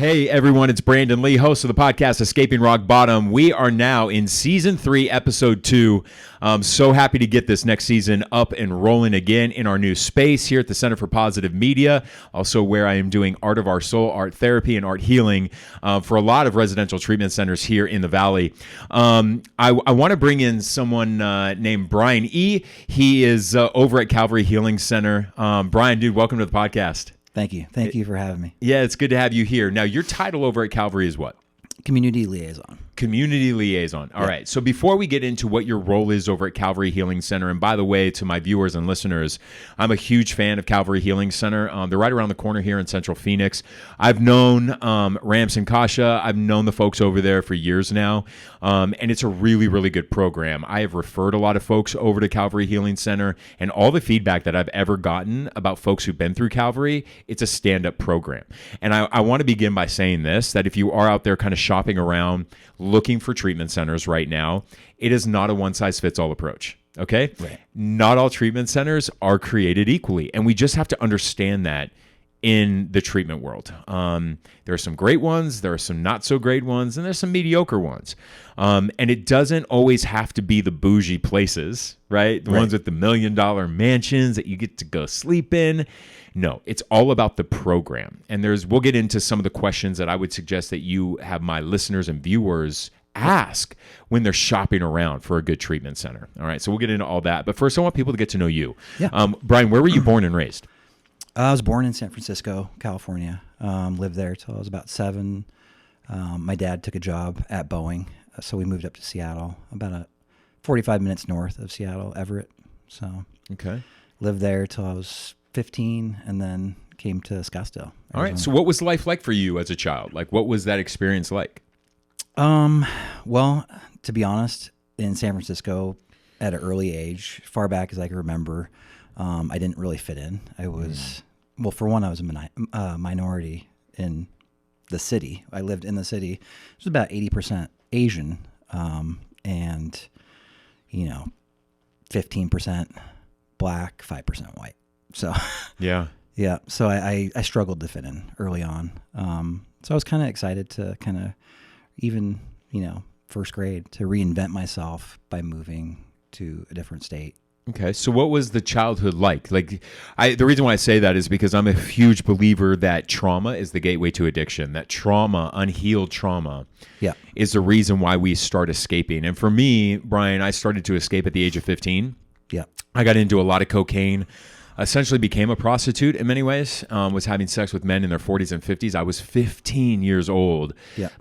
Hey everyone, it's Brandon Lee, host of the podcast Escaping Rock Bottom. We are now in season 3, episode 2. I'm so happy to get this next season up and rolling again in our new space here at the Center for Positive Media, also where I am doing Art of Our Soul, art therapy, and art healing for a lot of residential treatment centers here in the Valley. I want to bring in someone named Bryan E. He is over at Calvary Healing Center. Bryan, dude, welcome to the podcast. Thank you. Thank you for having me. Yeah, it's good to have you here. Now, your title over at Calvary is what? Community liaison. Community liaison. All right. So before we get into what your role is over at Calvary Healing Center, and by the way, to my viewers and listeners, I'm a huge fan of Calvary Healing Center. They're right around the corner here in Central Phoenix. I've known Rams and Kasha. I've known the folks over there for years now, and it's a really, really good program. I have referred a lot of folks over to Calvary Healing Center, and all the feedback that I've ever gotten about folks who've been through Calvary, it's a stand-up program. And I want to begin by saying this, that if you are out there kind of shopping around, looking for treatment centers right now, it is not a one-size-fits-all approach, okay? Right. Not all treatment centers are created equally, and we just have to understand that in the treatment world. There are some great ones, there are some not-so-great ones, and there's some mediocre ones. And it doesn't always have to be the bougie places, right? The ones with the $1 million mansions that you get to go sleep in. No, it's all about the program. And we'll get into some of the questions that I would suggest that you have my listeners and viewers ask when they're shopping around for a good treatment center. All right, so we'll get into all that. But first, I want people to get to know you. Yeah. Bryan, where were you born and raised? I was born in San Francisco, California. Lived there till I was about 7. My dad took a job at Boeing, so we moved up to Seattle, about 45 minutes north of Seattle, Everett. So okay, lived there till I was 15, and then came to Scottsdale, Arizona. All right. So what was life like for you as a child? Like, what was that experience like? Well, to be honest, in San Francisco at an early age, far back as I can remember, I didn't really fit in. I was, well, for one, I was a minority in the city. I lived in the city. It was about 80% Asian, and, 15% black, 5% white. So yeah. So I struggled to fit in early on. So I was kind of excited to kind of even, first grade, to reinvent myself by moving to a different state. Okay, so what was the childhood like? The reason why I say that is because I'm a huge believer that trauma is the gateway to addiction. That trauma, unhealed trauma, is the reason why we start escaping. And for me, Bryan, I started to escape at the age of 15. Yeah, I got into a lot of cocaine. Essentially became a prostitute in many ways, was having sex with men in their 40s and 50s. I was 15 years old,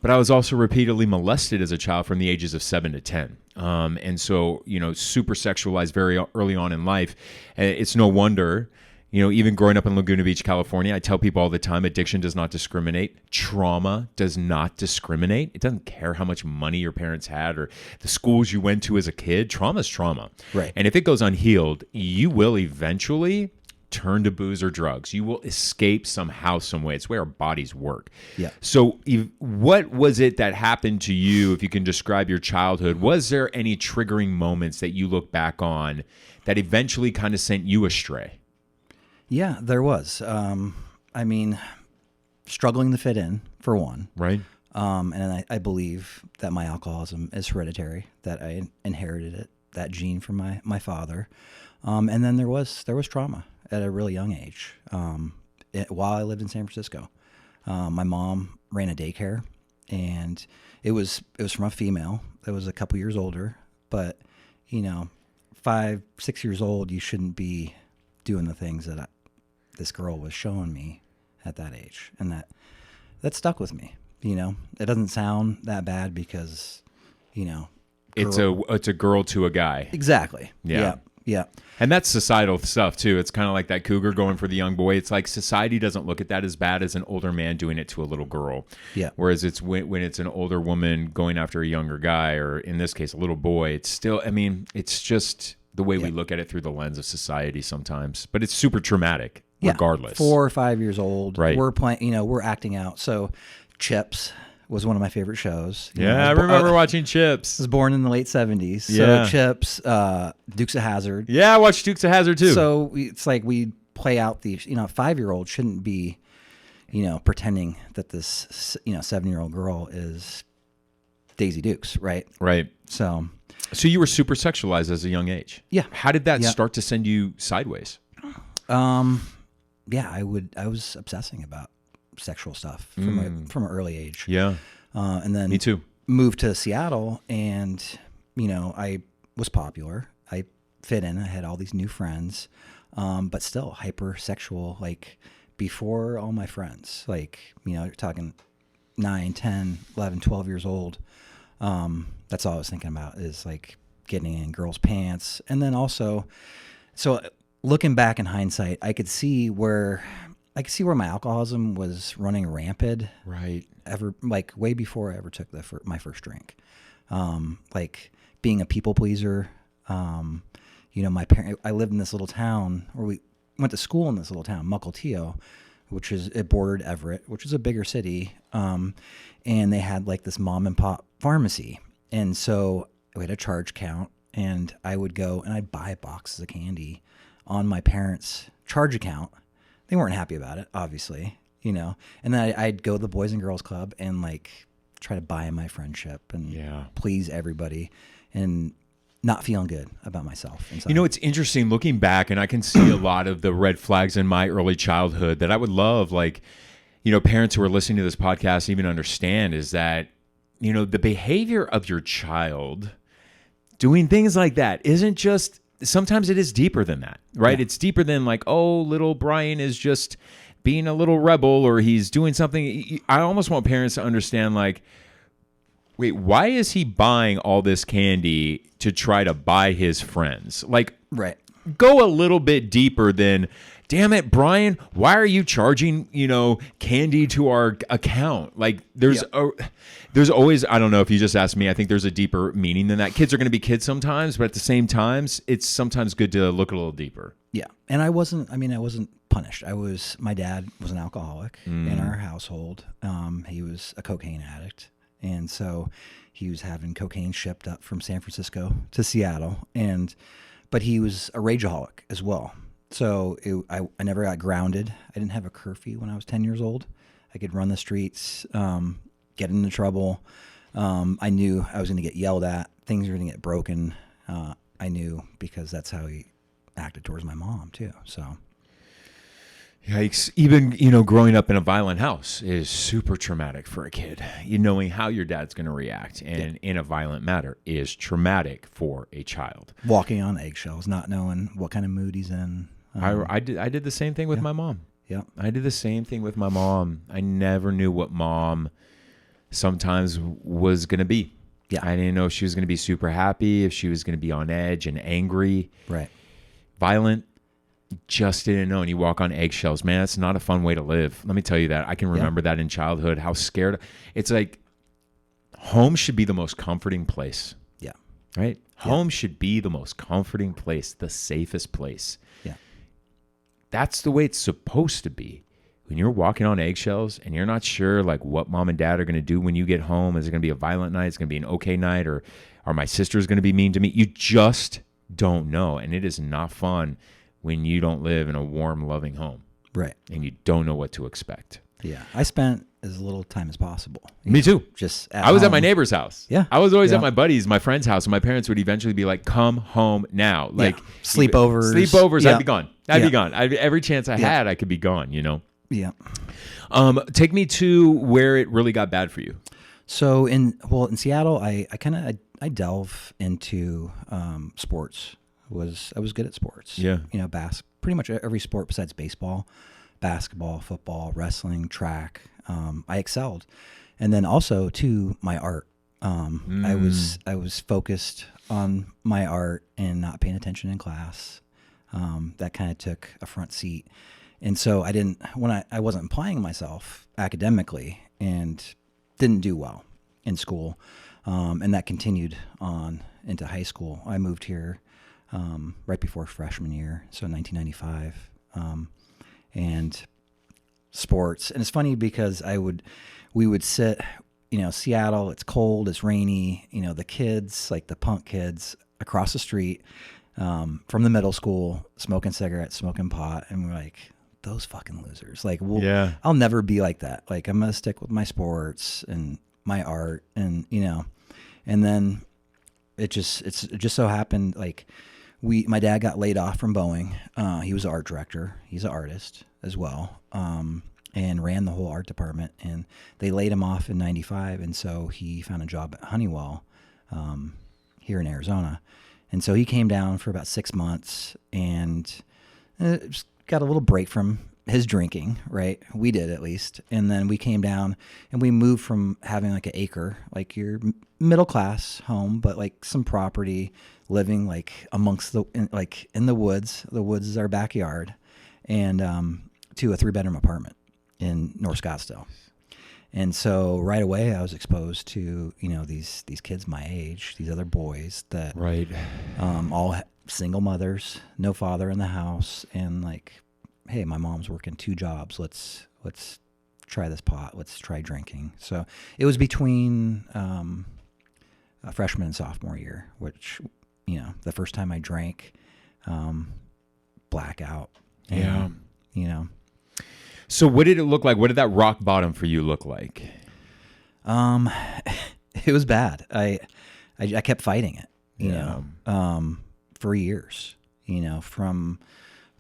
but I was also repeatedly molested as a child from the ages of 7 to 10. And so, super sexualized very early on in life. And it's no wonder, even growing up in Laguna Beach, California, I tell people all the time, addiction does not discriminate. Trauma does not discriminate. It doesn't care how much money your parents had or the schools you went to as a kid. Trauma is trauma. Right. And if it goes unhealed, you will eventually turn to booze or drugs. You will escape somehow, some way. It's where our bodies work. Yeah. So what was it that happened to you, if you can describe your childhood? Was there any triggering moments that you look back on that eventually kind of sent you astray? Yeah, there was. Struggling to fit in, for one. Right. And I believe that my alcoholism is hereditary, that I inherited it, that gene from my father. And then there was trauma at a really young age. While I lived in San Francisco, my mom ran a daycare, and it was from a female that was a couple years older, but 5, 6 years old, you shouldn't be doing the things that this girl was showing me at that age, and that stuck with me. It doesn't sound that bad because, it's a girl to a guy. Exactly. Yeah. Yeah. And that's societal stuff too. It's kind of like that cougar going for the young boy. It's like society doesn't look at that as bad as an older man doing it to a little girl. Yeah. Whereas it's when it's an older woman going after a younger guy, or in this case, a little boy, it's still, it's just the way we look at it through the lens of society sometimes. But it's super traumatic. Regardless. 4 or 5 years old. Right. We're playing, we're acting out. So Chips was one of my favorite shows. I remember watching Chips. I was born in the late 70s. So Yeah. Chips, Dukes of Hazzard. Yeah, I watched Dukes of Hazzard too. So it's like we play out these, a 5-year-old shouldn't be, pretending that this 7-year-old girl is Daisy Dukes, right? Right. So you were super sexualized as a young age. Yeah. How did that start to send you sideways? Yeah, I was obsessing about sexual stuff from an early age. Yeah. And then Me too. Moved to Seattle, and I was popular. I fit in. I had all these new friends, but still hypersexual. Like before all my friends, you're talking 9, 10, 11, 12 years old. That's all I was thinking about is like getting in girls' pants, and then also, so looking back in hindsight, I could see where my alcoholism was running rampant. Right. Like way before I ever took my first drink. Like being a people pleaser. My parents. I lived in this little town, or we went to school in this little town, Mukilteo, it bordered Everett, which is a bigger city. And they had like this mom and pop pharmacy, and so we had a charge count, and I would go and I'd buy boxes of candy on my parents' charge account. They weren't happy about it, obviously, and then I'd go to the Boys and Girls Club and like try to buy my friendship and please everybody, and not feeling good about myself inside. It's interesting looking back, and I can see a lot of the red flags in my early childhood that I would love, like, parents who are listening to this podcast even understand, is that, the behavior of your child doing things like that isn't just, sometimes it is deeper than that, right? Yeah. It's deeper than like, oh, little Bryan is just being a little rebel, or he's doing something. I almost want parents to understand, like, wait, why is he buying all this candy to try to buy his friends? Like, right. Go a little bit deeper than, damn it, Bryan, why are you charging, candy to our account? Like, there's always, I don't know if you just asked me, I think there's a deeper meaning than that. Kids are going to be kids sometimes, but at the same time, it's sometimes good to look a little deeper. Yeah. And I wasn't punished. My dad was an alcoholic in our household. He was a cocaine addict. And so he was having cocaine shipped up from San Francisco to Seattle. But he was a rageaholic as well. So I never got grounded. I didn't have a curfew when I was 10 years old. I could run the streets, get into trouble. I knew I was going to get yelled at. Things were going to get broken. I knew, because that's how he acted towards my mom too. So. Yikes. Even, growing up in a violent house is super traumatic for a kid. Knowing how your dad's going to react in a violent manner is traumatic for a child. Walking on eggshells, not knowing what kind of mood he's in. I did the same thing with my mom. Yeah. I did the same thing with my mom. I never knew what mom sometimes was going to be. Yeah. I didn't know if she was going to be super happy, if she was going to be on edge and angry. Right. Violent. Just didn't know. And you walk on eggshells, man. That's not a fun way to live. Let me tell you that. I can remember that in childhood, how scared. It's like home should be the most comforting place. Yeah. Right? Home should be the most comforting place, the safest place. Yeah. That's the way it's supposed to be. When you're walking on eggshells and you're not sure like what mom and dad are going to do when you get home, is it going to be a violent night? Is it going to be an okay night? Or are my sisters going to be mean to me? You just don't know. And it is not fun when you don't live in a warm, loving home. Right. And you don't know what to expect. Yeah. I spent as little time as possible. Me too. I was at my neighbor's house. Yeah. I was always at my buddy's, my friend's house, and my parents would eventually be like, come home now. Like sleepovers. I'd be gone. I'd be gone. Every chance I had, I could be gone, Yeah. Take me to where it really got bad for you. So in Seattle, I delve into sports. I was good at sports. Yeah. Pretty much every sport besides baseball, basketball, football, wrestling, track. I excelled. And then also too, my art. I was focused on my art and not paying attention in class. That kind of took a front seat. And so I wasn't applying myself academically and didn't do well in school. And that continued on into high school. I moved here right before freshman year, so 1995, and sports. And it's funny because we would sit, Seattle, it's cold, it's rainy, the kids, like the punk kids across the street, from the middle school, smoking cigarettes, smoking pot. And we're like, those fucking losers. Like, I'll never be like that. Like, I'm going to stick with my sports and my art and, and then it just so happened, like, my dad got laid off from Boeing. He was an art director. He's an artist as well. And ran the whole art department, and they laid him off in 95. And so he found a job at Honeywell, here in Arizona. And so he came down for about 6 months and just got a little break from his drinking, right? We did, at least. And then we came down and we moved from having like an acre, like your middle class home, but like some property, living like amongst in the woods. The woods is our backyard, and to a 3-bedroom apartment in North Scottsdale. And so right away I was exposed to, these kids my age, these other boys that all single mothers, no father in the house, and like, hey, my mom's working 2 jobs. Let's try this pot. Let's try drinking. So it was between a freshman and sophomore year, which, the first time I drank, blackout. And, So what did it look like? What did that rock bottom for you look like? It was bad. I kept fighting it, for years, from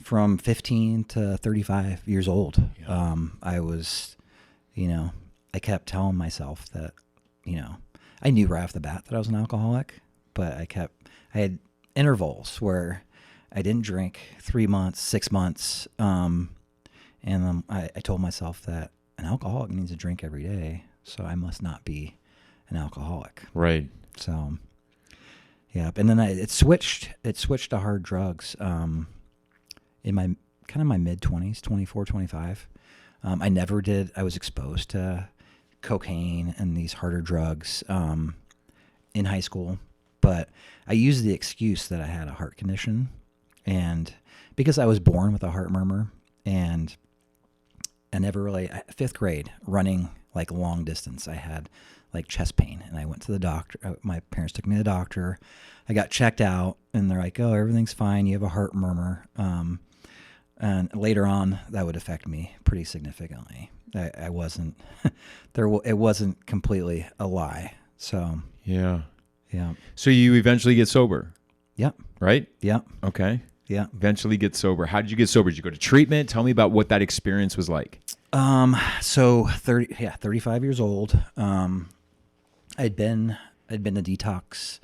15 to 35 years old. Yeah. I was, I kept telling myself that, I knew right off the bat that I was an alcoholic, but I had intervals where I didn't drink 3 months, 6 months. And I told myself that an alcoholic needs to drink every day, so I must not be an alcoholic. Right. So, yeah. And then it switched to hard drugs in my mid-20s, 24, 25. I was exposed to cocaine and these harder drugs in high school, but I used the excuse that I had a heart condition, and because I was born with a heart murmur, and I never really, 5th grade, running like long distance, I had like chest pain, and I went to the doctor. My parents took me to the doctor. I got checked out, and they're like, "Oh, everything's fine. You have a heart murmur." And later on, that would affect me pretty significantly. I wasn't it wasn't completely a lie. So yeah. Yeah. So you eventually get sober. Yep. Right? Yep. Okay. Yeah. Eventually get sober. How did you get sober? Did you go to treatment? Tell me about what that experience was like. So 35 years old. I'd been to detox,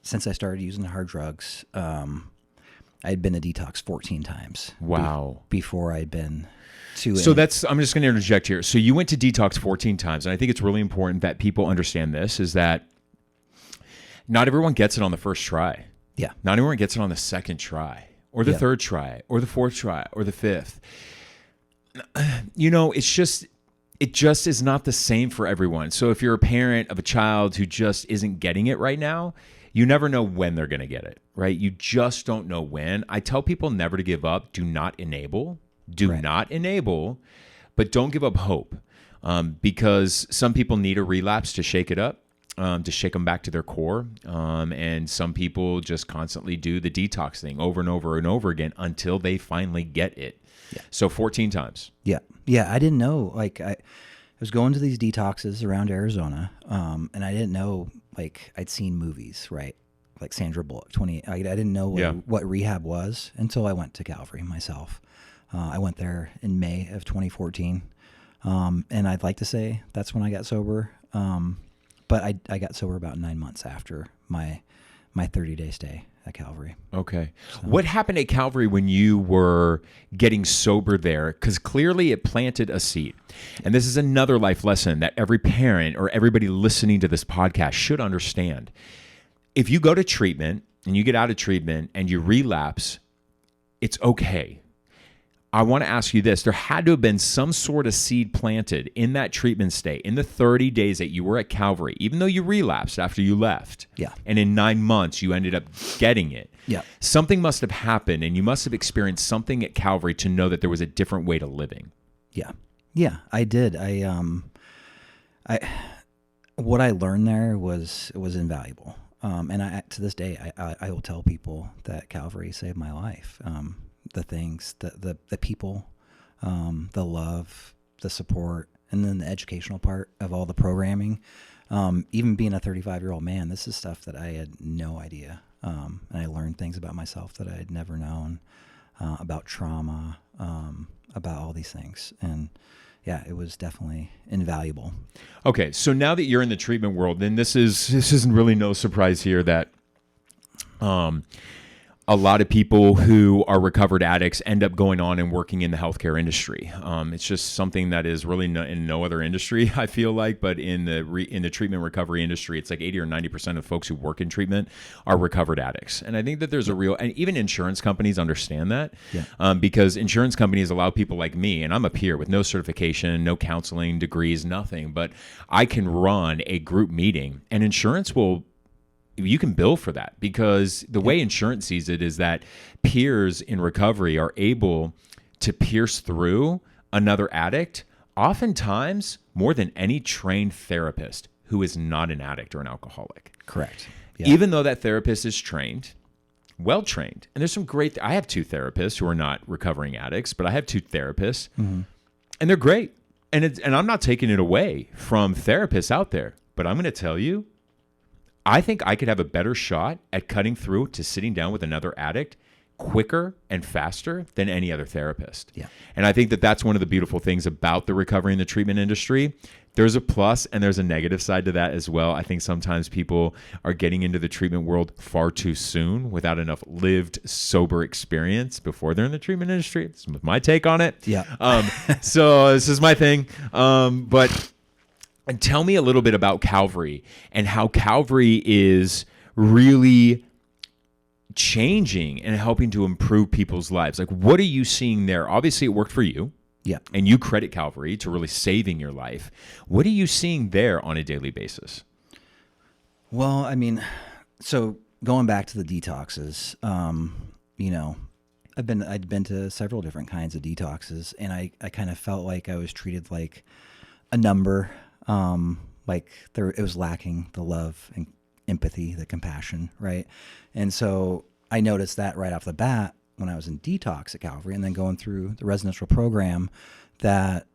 since I started using the hard drugs. I'd been to detox 14 times. Wow. Before I'd been to. So I'm just going to interject here. So you went to detox 14 times. And I think it's really important that people understand this, is that not everyone gets it on the first try. Yeah. Not everyone gets it on the second try, or the third try, or the 4th try, or the 5th. It just is not the same for everyone. So if you're a parent of a child who just isn't getting it right now, you never know when they're going to get it, right? You just don't know when. I tell people never to give up. Do not enable. Not enable, but don't give up hope, because some people need a relapse to shake it up. To shake them back to their core. And some people just constantly do the detox thing over and over and over again until they finally get it. Yeah. So 14 times. Yeah. Yeah. I didn't know, like, I was going to these detoxes around Arizona. And I didn't know, like, I'd seen movies, right? Like Sandra Bullock, I didn't know what rehab was until I went to Calvary myself. I went there in May of 2014. And I'd like to say that's when I got sober. But I got sober about 9 months after my 30-day stay at Calvary. Okay. So. What happened at Calvary when you were getting sober there? Because clearly it planted a seed. And this is another life lesson that every parent or everybody listening to this podcast should understand. If you go to treatment and you get out of treatment and you relapse, it's okay. I want to ask you this. There had to have been some sort of seed planted in that treatment stay, in the 30 days that you were at Calvary, even though you relapsed after you left. Yeah. And in 9 months, you ended up getting it. Yeah. Something must have happened, and you must have experienced something at Calvary to know that there was a different way to living. Yeah. Yeah, I did. What I learned there was invaluable. And to this day, I will tell people that Calvary saved my life. the things, the people, the love, the support, and then the educational part of all the programming. Even being a 35-year-old man, this is stuff that I had no idea. And I learned things about myself that I had never known, about trauma, about all these things. And yeah, it was definitely invaluable. Okay, so now that you're in the treatment world, then this isn't really no surprise here that a lot of people who are recovered addicts end up going on and working in the healthcare industry. It's just something that is really in no other industry, I feel like, but in the treatment recovery industry, it's like 80 or 90% of folks who work in treatment are recovered addicts. And I think that there's and even insurance companies understand that, because insurance companies allow people like me, and I'm a peer with no certification, no counseling degrees, nothing, but I can run a group meeting, and insurance you can bill for that, because the way insurance sees it is that peers in recovery are able to pierce through another addict, oftentimes more than any trained therapist who is not an addict or an alcoholic. Correct. Yeah. Even though that therapist is trained, well trained. And there's some great, I have 2 therapists who are not recovering addicts, but I have 2 therapists, and they're great. And I'm not taking it away from therapists out there, but I'm going to tell you, I think I could have a better shot at cutting through to sitting down with another addict quicker and faster than any other therapist. Yeah. And I think that that's one of the beautiful things about the recovery and the treatment industry. There's a plus and there's a negative side to that as well. I think sometimes people are getting into the treatment world far too soon without enough lived, sober experience before they're in the treatment industry. That's my take on it. Yeah. So this is my thing. And tell me a little bit about Calvary and how Calvary is really changing and helping to improve people's lives. Like, what are you seeing there? Obviously, it worked for you. Yeah. And you credit Calvary to really saving your life. What are you seeing there on a daily basis? Well, I mean, so going back to the detoxes, I'd been to several different kinds of detoxes, and I kind of felt like I was treated like a number. It was lacking the love and empathy, the compassion, right? And so I noticed that right off the bat when I was in detox at Calvary, and then going through the residential program, that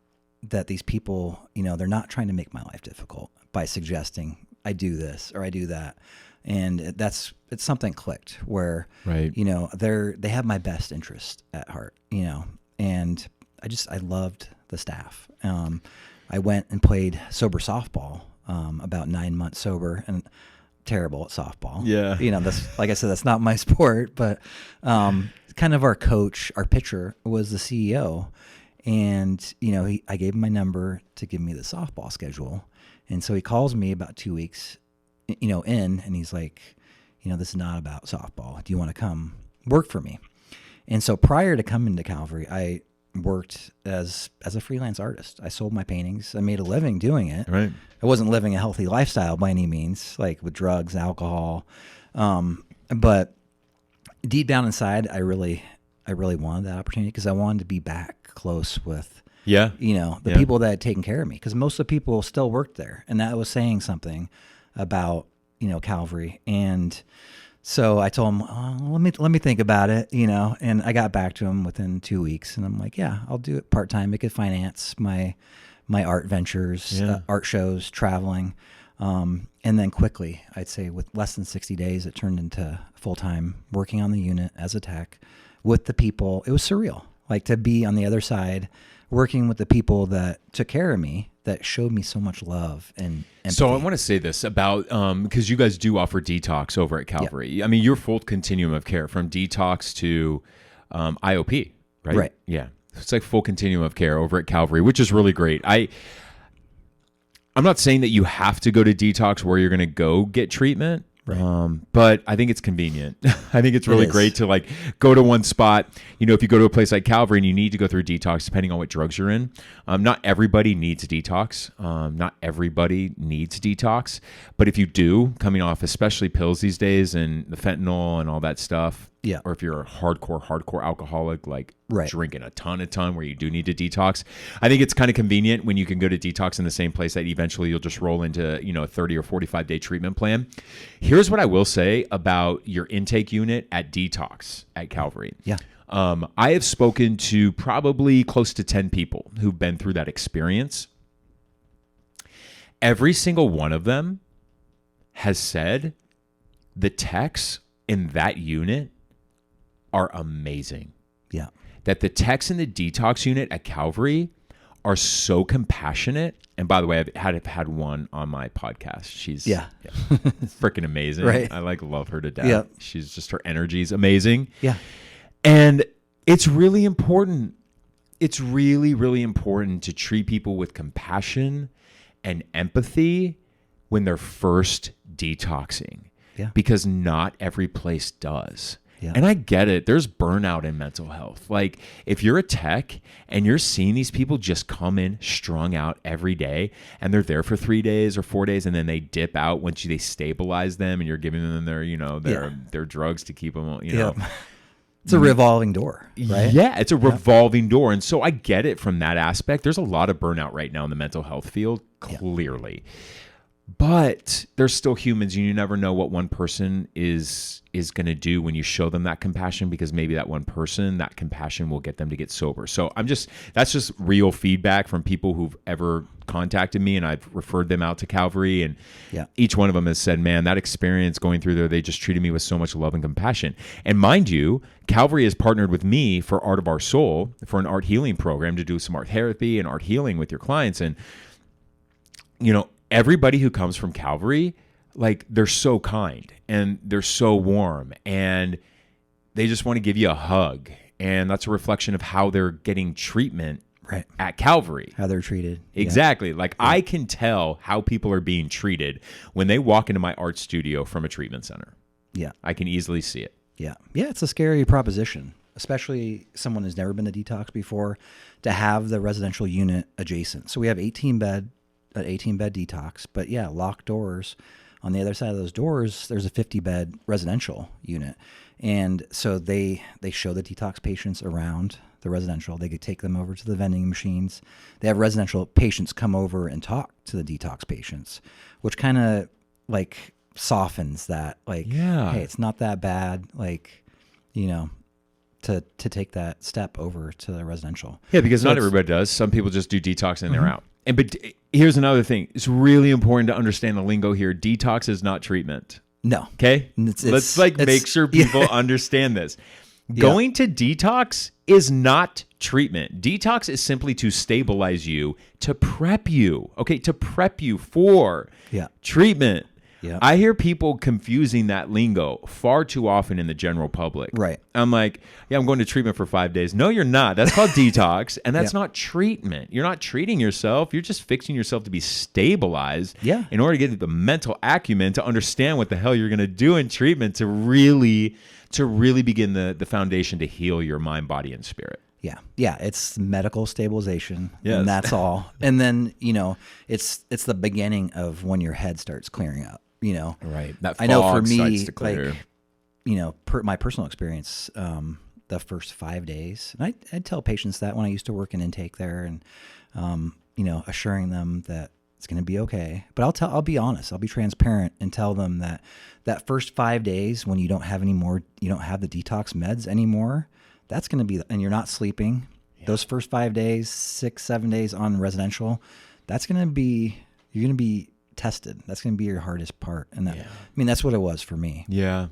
these people, they're not trying to make my life difficult by suggesting I do this or I do that. And it's something clicked where, right. They have my best interest at heart, and I loved the staff. I went and played sober softball, about 9 months sober, and terrible at softball. Yeah. That's, like I said, that's not my sport, but kind of our coach, our pitcher was the CEO. And, I gave him my number to give me the softball schedule. And so he calls me about 2 weeks, in, and he's like, this is not about softball. Do you want to come work for me? And so prior to coming to Calvary, I worked as a freelance artist. I sold my paintings. I made a living doing it. Right. I wasn't living a healthy lifestyle by any means, like with drugs, alcohol. But deep down inside, I really wanted that opportunity because I wanted to be back close with, the people that had taken care of me. Because most of the people still worked there, and that was saying something about, Calvary. And so I told him, let me think about it, and I got back to him within 2 weeks, and I'm like, yeah, I'll do it part-time. It could finance my art ventures, art shows, traveling. And then quickly, I'd say with less than 60 days, it turned into full-time working on the unit as a tech with the people. It was surreal, like to be on the other side, working with the people that took care of me, that showed me so much love and empathy. So I want to say this about, because you guys do offer detox over at Calvary. Yeah. I mean, your full continuum of care from detox to IOP, right? Right. Yeah. It's like full continuum of care over at Calvary, which is really great. I'm not saying that you have to go to detox where you're going to go get treatment. Right. But I think it's convenient. I think it's really great to like go to one spot. If you go to a place like Calvary and you need to go through detox, depending on what drugs you're in, not everybody needs a detox. Not everybody needs detox. But if you do, coming off especially pills these days and the fentanyl and all that stuff, or if you're a hardcore alcoholic, like drinking a ton where you do need to detox, I think it's kind of convenient when you can go to detox in the same place that eventually you'll just roll into, a 30 or 45 day treatment plan. Here's what I will say about your intake unit at detox at Calvary. Yeah. I have spoken to probably close to 10 people who've been through that experience. Every single one of them has said the techs in that unit are amazing. Yeah. That the techs in the detox unit at Calvary are so compassionate. And by the way, I've had one on my podcast. She's freaking amazing. Right. I love her to death. Yeah. She's just, her energy is amazing. Yeah. And it's really important. It's really, really important to treat people with compassion and empathy when they're first detoxing. Yeah. Because not every place does. Yeah. And I get it. There's burnout in mental health. Like, if you're a tech and you're seeing these people just come in strung out every day, and they're there for 3 days or 4 days, and then they dip out once they stabilize them, and you're giving them their drugs to keep them, It's a revolving door, right? Yeah, it's a revolving door. And so I get it from that aspect. There's a lot of burnout right now in the mental health field, clearly. But they're still humans, and you never know what one person is going to do when you show them that compassion, because maybe that one person, that compassion will get them to get sober. So that's just real feedback from people who've ever contacted me, and I've referred them out to Calvary, and each one of them has said, man, that experience going through there, they just treated me with so much love and compassion. And mind you, Calvary has partnered with me for Art of Our Soul, for an art healing program, to do some art therapy and art healing with your clients. And, everybody who comes from Calvary, they're so kind and they're so warm, and they just want to give you a hug. And that's a reflection of how they're getting treatment at Calvary. How they're treated. Exactly. I can tell how people are being treated when they walk into my art studio from a treatment center. Yeah. I can easily see it. Yeah. Yeah, it's a scary proposition, especially someone who's never been to detox before, to have the residential unit adjacent. So we have 18-bed detox, but locked doors. On the other side of those doors, there's a 50-bed residential unit. And so they show the detox patients around the residential. They could take them over to the vending machines. They have residential patients come over and talk to the detox patients, which kind of softens that, hey, it's not that bad, to take that step over to the residential. Yeah, because not everybody does. Some people just do detox and they're out. But here's another thing. It's really important to understand the lingo here. Detox is not treatment. No. Okay? Let's make sure people understand this. Going to detox is not treatment. Detox is simply to stabilize you, to prep you, to prep you for treatment. Yeah. I hear people confusing that lingo far too often in the general public. Right. I'm like, I'm going to treatment for 5 days. No, you're not. That's called detox, and that's not treatment. You're not treating yourself. You're just fixing yourself to be stabilized in order to get the mental acumen to understand what the hell you're going to do in treatment to really begin the foundation to heal your mind, body, and spirit. Yeah. Yeah. It's medical stabilization, and that's all. And then, it's the beginning of when your head starts clearing up. Right. That fog I know for me, starts to clear. My personal experience, the first 5 days, and I'd tell patients that when I used to work in intake there, and assuring them that it's going to be okay. But I'll be honest, I'll be transparent and tell them that first 5 days when you don't have the detox meds anymore, that's going to be, and you're not sleeping. Those first 5 days, 6-7 days on residential, you're going to be tested. That's going to be your hardest part. And that's what it was for me. Yeah.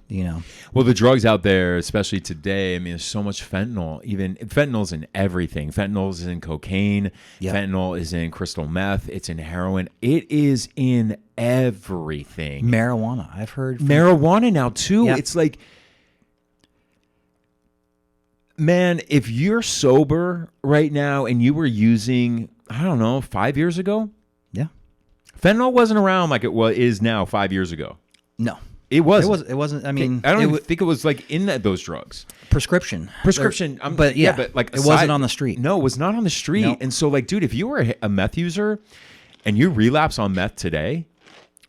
Well, the drugs out there, especially today, there's so much fentanyl. Even fentanyl's in everything. Fentanyl is in cocaine. Yep. Fentanyl is in crystal meth. It's in heroin. It is in everything. Marijuana. I've heard. Marijuana now too. Yep. It's man, if you're sober right now and you were using, 5 years ago, fentanyl wasn't around like it is now 5 years ago. No. It wasn't. It wasn't. I don't even think it was in those drugs. Prescription. But it wasn't on the street. No, it was not on the street. Nope. And so dude, if you were a meth user and you relapse on meth today,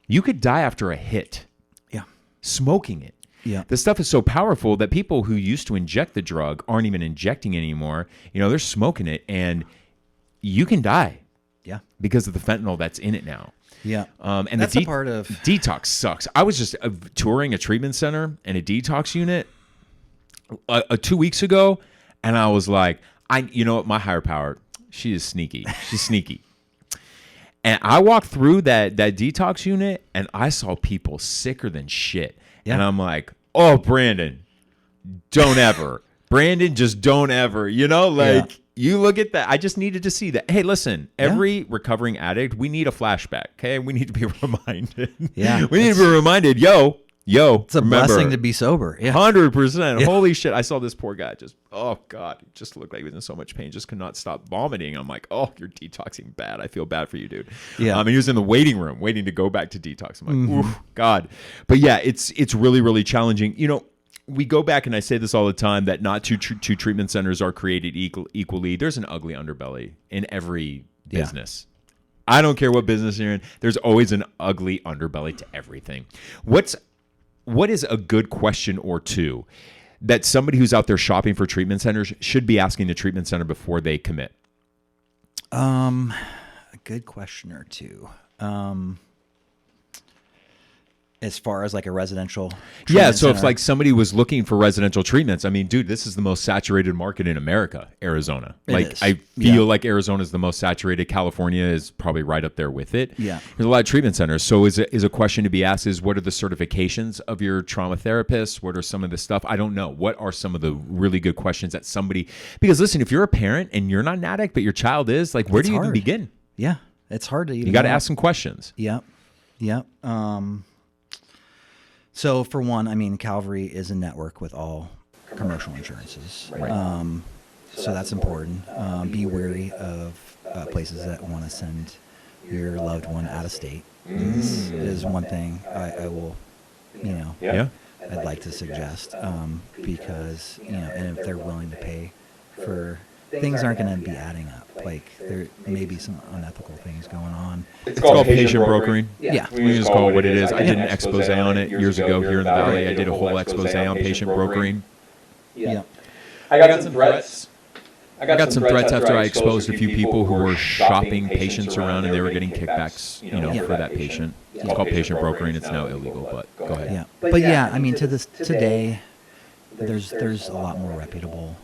you could die after a hit. Yeah. Smoking it. Yeah. The stuff is so powerful that people who used to inject the drug aren't even injecting anymore. They're smoking it, and you can die. Yeah. Because of the fentanyl that's in it now. Yeah. And that's a part of detox sucks. I was just touring a treatment center and a detox unit 2 weeks ago, And I was like, you know what, my higher power, she is sneaky. She's sneaky. And I walked through that detox unit, and I saw people sicker than shit. Yeah. And I'm like, oh, Brandon, don't ever. Brandon, just don't ever. You know, like, you look at that. I just needed to see that. Hey, listen, every recovering addict, we need a flashback, okay? We need to be reminded. Yeah. We need to be reminded, yo, it's a blessing to be sober. Yeah. 100%. Yeah. Holy shit. I saw this poor guy just, oh God, he just looked like he was in so much pain, just could not stop vomiting. I'm like, oh, you're detoxing bad. I feel bad for you, dude. Yeah. And he was in the waiting room waiting to go back to detox. I'm like, oof, God. But yeah, it's really, really challenging. You know, we go back, and I say this all the time, that not two treatment centers are created equally. There's an ugly underbelly in every business. I don't care what business you're in. There's always an ugly underbelly to everything. What is a good question or two that somebody who's out there shopping for treatment centers should be asking the treatment center before they commit? A good question or two. As far as like a residential treatment so center. if like somebody was looking for residential treatments, I mean, dude, this is the most saturated market in America, Arizona. I feel like Arizona is the most saturated. California is probably right up there with it. Yeah. There's a lot of treatment centers. So is a question to be asked is, what are the certifications of your trauma therapists? What are some of the stuff? I don't know. What are some of the really good questions that somebody, because listen, if you're a parent and you're not an addict, but your child is, like, where do you even begin? Yeah. It's hard to even You got to ask some questions. Yep. So for one, I mean, Calvary is a network with all commercial insurances. Right. So that's important. Be wary of places that want to send your loved one out of state. Is one thing I will, I'd like to suggest, because, and if they're willing to pay for, things aren't going to be adding up. Like, there may be some unethical things going on. It's called patient brokering. Yeah. We just call it what it is. I did an expose on it years ago here in the Valley. I did a whole expose on patient brokering. Yeah. I got some threats. I got some threats after I exposed a few people who were shopping patients around, and they were getting kickbacks, for that patient. It's called patient brokering. It's now illegal, but go ahead. Yeah. But yeah, I mean, today, there's a lot more reputable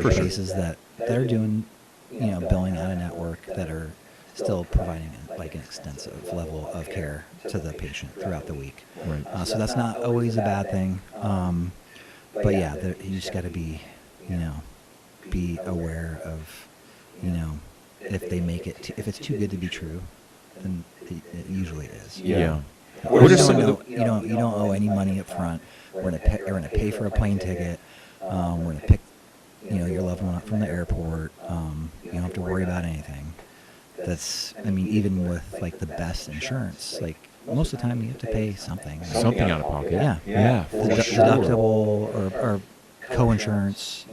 places that are doing, billing out a network that are still providing like an extensive level of care to the patient throughout the week. Right. So that's not always a bad thing. But yeah, you just got to be, be aware of, if they make it, if it's too good to be true, then it usually is. Yeah. What are some of the, you don't owe any money up front. We're gonna pay for a plane ticket. We're gonna pick, your loved one up from the airport. You don't have to worry about anything. Even with like the best insurance, like most of the time you have to pay something. Something out of pocket. Yeah. Deductible or co-insurance.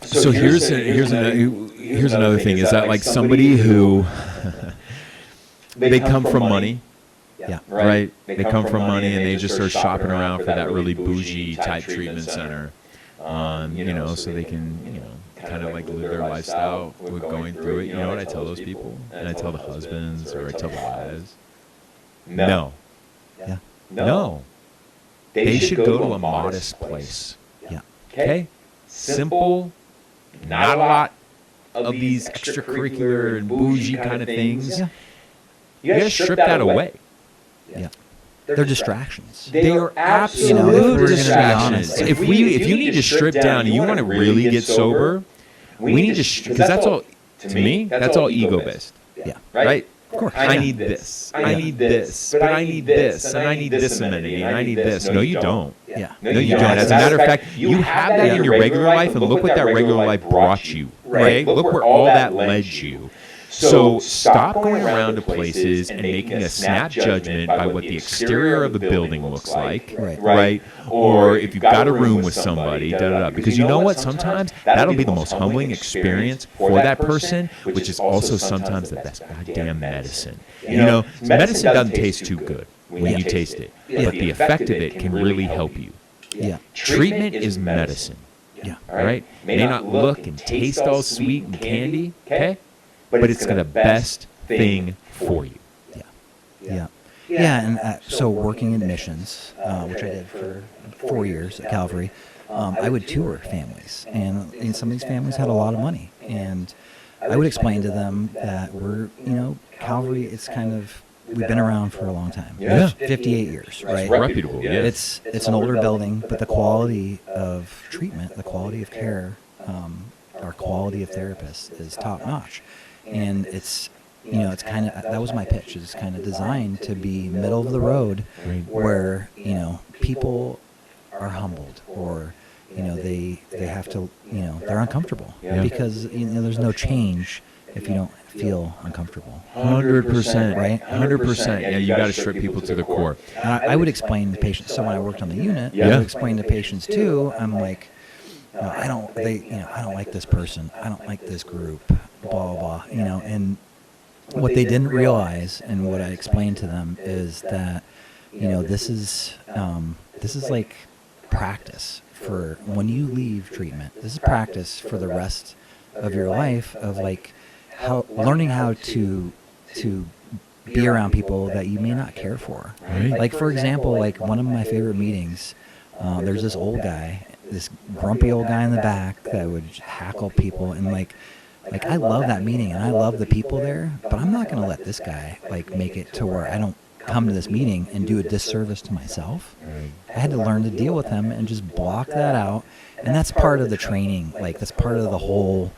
So here's another thing. Is that like somebody who they come from money. Yeah. Right. They come from money, and they just start shopping around for that really bougie type treatment center. So they can, kind of like live their lifestyle with going through it. You know what I tell those people? And I tell the husbands, or I tell the wives, no. Yeah. No. They should go to a modest place. Yeah. Okay? Simple, not a lot of these extracurricular and bougie kind of things. Yeah. You gotta strip that away. Yeah. They're distractions. They are absolute distractions. If you If need to strip down and you want to really get sober, we need to, because that's all, to me, that's all ego-based. Yeah. Right? Of course. I need this. I need this. But I need this. And I need this amenity. And I need this. No, you don't. Yeah. No, you don't. As a matter of fact, you have that in your regular life, and look what that regular life brought you. Okay? Look where all that led you. So stop going around to places and making a snap judgment by what the exterior of the building looks like, right? Or if you've got a room with somebody, because you know what? Sometimes that'll be the most humbling experience for that person, which is also sometimes the best goddamn medicine. Medicine doesn't taste too good when you taste it, but the effect of it can really help you. Yeah. Treatment is medicine. Yeah. All right? May not look and taste all sweet and candy, okay? But it's the best thing for you. Yeah. And so working in missions, which I did for 4 years at Calvary, I would tour families, and some of these families had a lot of money, and I would explain to them that Calvary, it's kind of, we've been around for a long time. Yeah. 58 years, right? It's reputable, yeah. It's an older building, but the quality of treatment, the quality of care, our quality of therapists is top notch. And it's kind of, that was my pitch, is kind of designed to be middle of the road, where, people are humbled, or, they have to, they're uncomfortable, because, there's no change if you don't feel uncomfortable. 100%, right? 100%. Yeah, you got to strip people to the core. And I would explain to patients. So when I worked on the unit, I would explain to patients too. I'm like, I don't like this person. I don't like this group. Blah blah. And what they didn't realize, and what I explained to them, is that, this is like practice for when you leave treatment. This is practice for the rest of your life, of like learning how to be around people that you may not care for. Right. Like, for example, like one of my favorite meetings, there's this old guy, this grumpy old guy in the back that would hackle people, and like I love that meeting and I love the people there, but I'm not going to let this guy like make it to where I don't come to this meeting and do a disservice to myself. Right. I had to learn to deal with him and just block that out. And that's part of the training. Like, that's part of the whole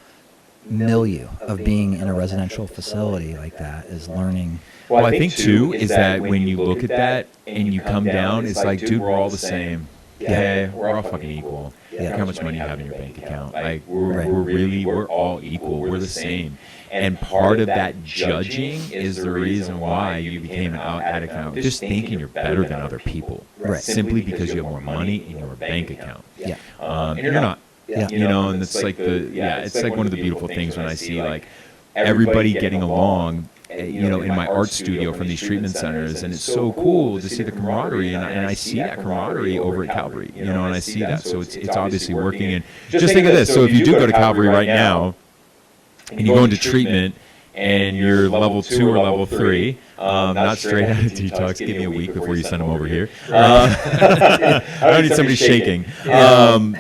milieu of being in a residential facility like that, is learning. Well, I think too is that when you look at that and you come down, it's like, dude, we're all the same. Okay, we're all fucking equal. Look how much money you have in your bank account. Like, we're all equul. We're the same. And part of that judging is the reason why you became an addict. Just thinking you're better than other people, simply because you have more money in your bank account. And you're not. And it's like it's like one of the beautiful things when I see like everybody getting along, in my art studio from these treatment centers, and it's so cool to see the camaraderie, and I see that camaraderie over at Calvary, and I see that, so it's obviously working. And just think of this: so if you do go to Calvary right now, and you go into treatment, and you're level 2 or level 3, not straight out of detox. Give me a week before you send them over here. I don't need somebody shaking, shaking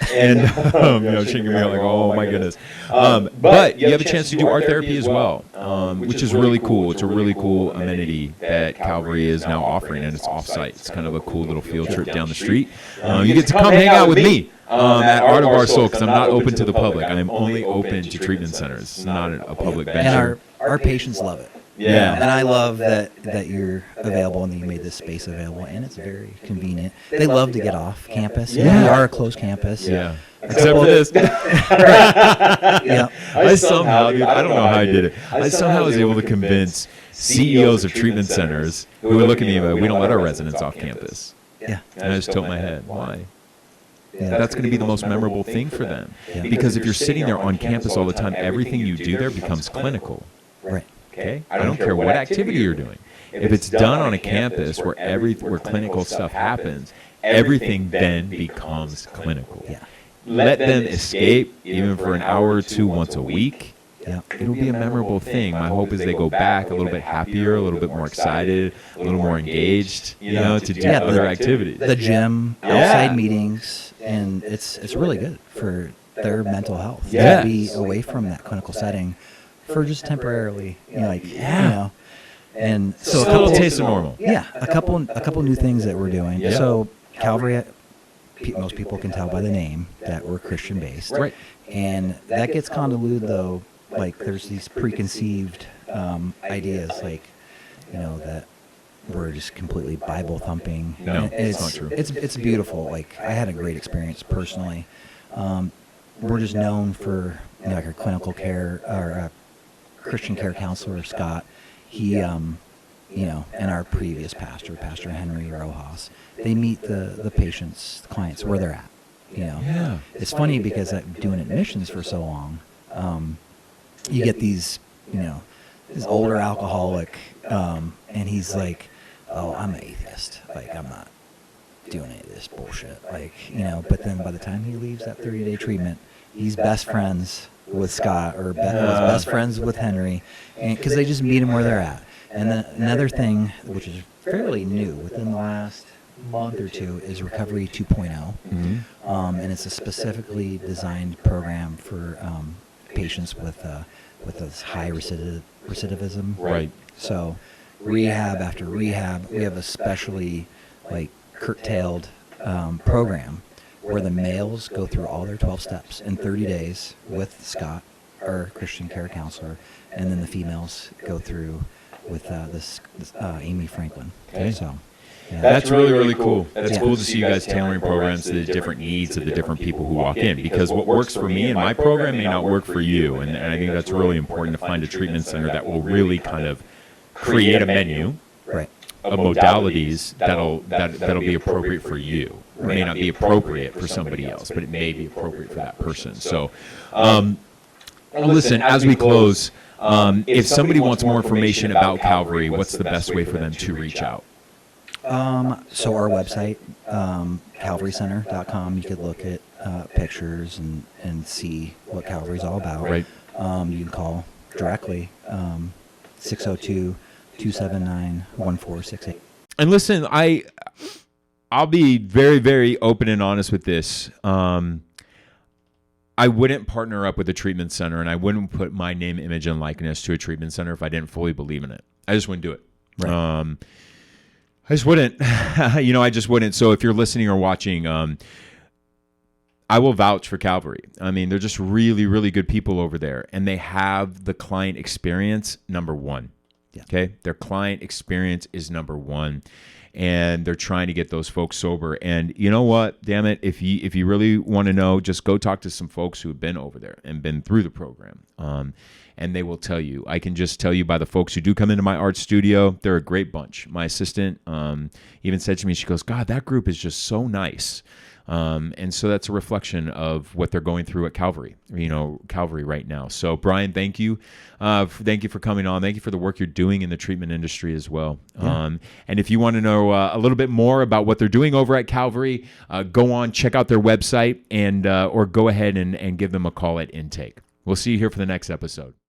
me out like, oh my goodness. But you have a chance to do art therapy as well, which is really cool. It's a really cool amenity that Calvary is now offering, and it's off-site. It's kind of a cool little field trip down the street. You get to come hang out with me at Art of Our Soul, because I'm not open to the public. I am only open to treatment centers. It's not a public venture. And our patients love it. Yeah. And I love that you're available and that you made this space available, and it's very convenient. They love to get off campus. Yeah. We are a closed campus. Yeah. Except for this. I somehow, dude, I don't know how I did it. I somehow was able to convince CEOs of treatment centers who would look at me and go, we don't let our residents off campus. Yeah. And I just tilt my head. Why? That's going to be the most memorable thing for them. Because if you're sitting there on campus all the time, everything you do there becomes clinical. Right. Okay? I don't care what activity you're doing. If it's done on a campus where clinical stuff happens, everything then becomes clinical. Yeah. Let them escape, even for an hour or two once a week. Yeah. It'll be a memorable thing. My hope is they go back a little bit happier, a little bit more excited, a little more engaged, to do other activities. The gym, outside meetings, and it's really good for their mental health to be away from that clinical setting for just temporarily, and so a little taste of normal. Yeah, a couple new things that we're doing. Yeah. So Calvary, most people can tell by the name that we're Christian based, right? And that gets convoluted though. Like, there's these preconceived ideas, like, that we're just completely Bible thumping. No, it's not true. It's beautiful. Like, I had a great experience personally. We're just known for like our clinical care, our Christian care counselor Scott. He, and our previous pastor, Pastor Henry Rojas, they meet the patients, the clients where they're at. Yeah. It's funny because I'm doing admissions for so long. You get these, this older alcoholic, and he's like, oh, I'm an atheist. Like, I'm not doing any of this bullshit. Like, but then by the time he leaves that 30-day treatment, he's best friends with Scott, or best friends with Henry, because they just meet him where they're at. And then another thing, which is fairly new, within the last month or two is Recovery 2.0, and it's a specifically designed program for patients with this high recidivism. Right. So rehab after rehab, we have a specially curtailed program where the males go through all their 12 steps in 30 days with Scott, our Christian care counselor, and then the females go through with this Amy Franklin. Okay. So. Yeah. That's really, really cool. That's cool to see you guys tailoring programs to the different needs of the different people who walk in, because what works for me in my program may not work for you. And I think that's really important to find a treatment center that will really kind of create a menu of modalities that'll be appropriate for you. It may not be appropriate for somebody else, but it may be appropriate for that person. So, listen, as we close, if somebody wants more information about Calvary, what's the best way for them to reach out? So our website, calvarycenter.com, you could look at pictures and see what Calvary's all about. Right. You can call directly, 602-279-1468. And listen, I'll be very, very open and honest with this. I wouldn't partner up with a treatment center, and I wouldn't put my name, image, and likeness to a treatment center if I didn't fully believe in it. I just wouldn't do it. Right. I just wouldn't. I just wouldn't. So if you're listening or watching, I will vouch for Calvary. I mean, they're just really, really good people over there, and they have the client experience number one. Yeah. Okay, their client experience is number one, and they're trying to get those folks sober. And you know what? Damn it! If you really want to know, just go talk to some folks who have been over there and been through the program. And they will tell you. I can just tell you by the folks who do come into my art studio, they're a great bunch. My assistant even said to me, she goes, "God, that group is just so nice." And so that's a reflection of what they're going through at Calvary, Calvary right now. So Bryan, thank you. Thank you for coming on. Thank you for the work you're doing in the treatment industry as well. Yeah. And if you want to know a little bit more about what they're doing over at Calvary, go on, check out their website, and or go ahead and give them a call at intake. We'll see you here for the next episode.